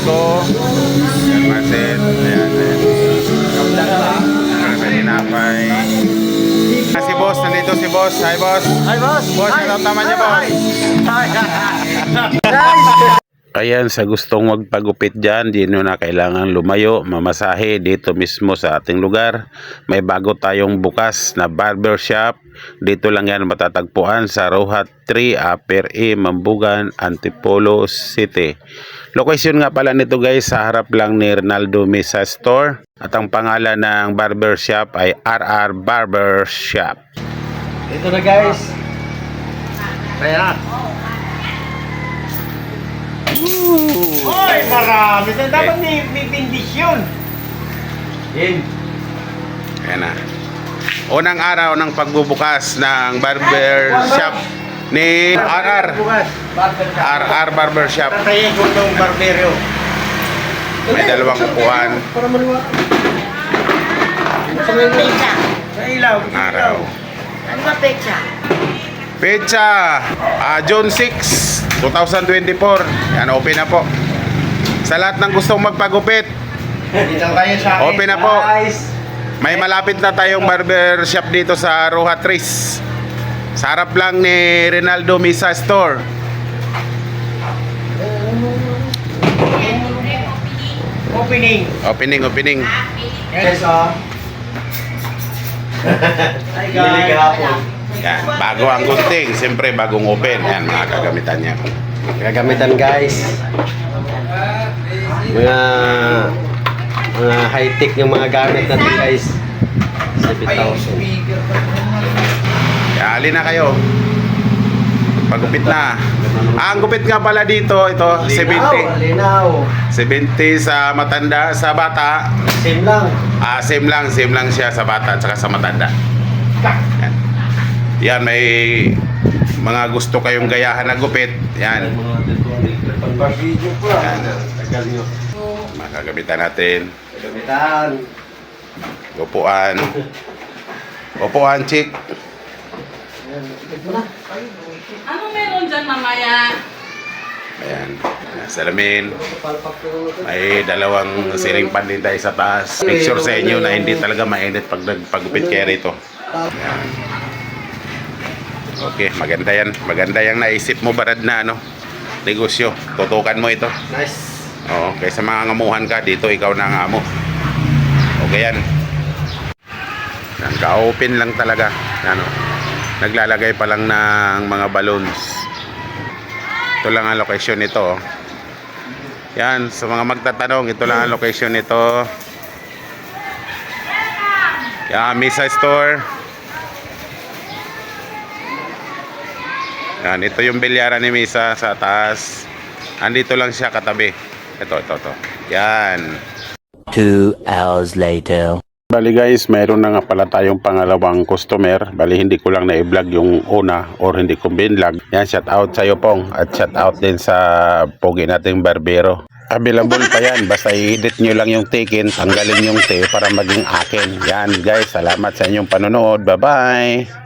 Biko. Yan, Marcel. Ayan, ayan. May tinapay. Si boss, nandito si boss. Hi, boss. Hi, boss. Boss, ano tama niya, boss? Ayan, sa gustong magpagupit dyan, di nyo na kailangan lumayo, mamasahe dito mismo sa ating lugar. May bago tayong bukas na barber shop. Dito lang yan matatagpuan sa Rohat 3, Upper E, Mambugan, Antipolo City. Location nga pala nito guys, sa harap lang ni Ronaldo Mesa Store. At ang pangalan ng barber shop ay RR Barber Shop. Ito na guys. Kaya. Oy, marami. Dapat may bindisyon. Yan. Ayan na. Unang araw ng pagbubukas ng barber shop ni RR. RR Barber Shop. Tatayin ko itong barbero. May dalawang upuan. Para maliwa. Ano ba pecha? Sa ilaw. Araw. Ano ba pecha? Pecha, June 6, 2024. Yan, open na po. Sa lahat ng gustong magpagupit, Dito kayo sa akin. open na po. Guys. May malapit na tayong barber shop dito sa Rohat 3. Sa harap lang ni Ronaldo Mesa Store. Opening. Opening. Guys, Hi guys. Yan, bago ang gunting, siyempre bagong open. Yan, mga kagamitan niya. Gagamitan guys. Mga high-tech yung mga gamit natin guys. 7,000. Yali na kayo. Pagupit na. Ang gupit nga pala dito, ito, 70. Linaw. 70 sa matanda, sa bata. Same lang. Same lang siya sa bata at saka sa matanda. Yan. Yan, may mga gusto kayong gayahan na gupit. Yan. Pag-video po. Yan. Tagal nyo. Makagamitan natin. Gamitan. Upuan. Upuan, chick. Ano meron dyan mamaya? Ayan. Salamin. May dalawang ceiling fan din tayo sa taas. Picture sa inyo na hindi talaga mainit pag nagpagupit kayo rito. Ayan. Okay, maganda yan. Maganda yung naisip mo, Barad, na ano, negosyo. Tutukan mo ito. Nice. Oo, kaysa mga ngamuhan ka, dito ikaw na ang amo. Okay yan. Yan, ka-open lang talaga. Ano, naglalagay pa lang ng mga balloons. Ito lang ang location nito. Yan, sa mga magtatanong, ito lang ang location nito. Yan, Mesa Store. Yan, ito yung bilyaran ni Mesa sa taas. Andito lang siya katabi. Ito. Yan. 2 hours later. Bali guys, mayroon na nga pala tayong pangalawang customer. Bali hindi ko lang na-vlog yung una or hindi ko binlog. Yan, shout out sa iyo Pong. At shout out din sa pogi nating barbero. Available pa yan. Basta i-edit nyo lang yung tikin, tanggalin yung T para maging akin. Yan guys, salamat sa inyong panonood. Bye bye!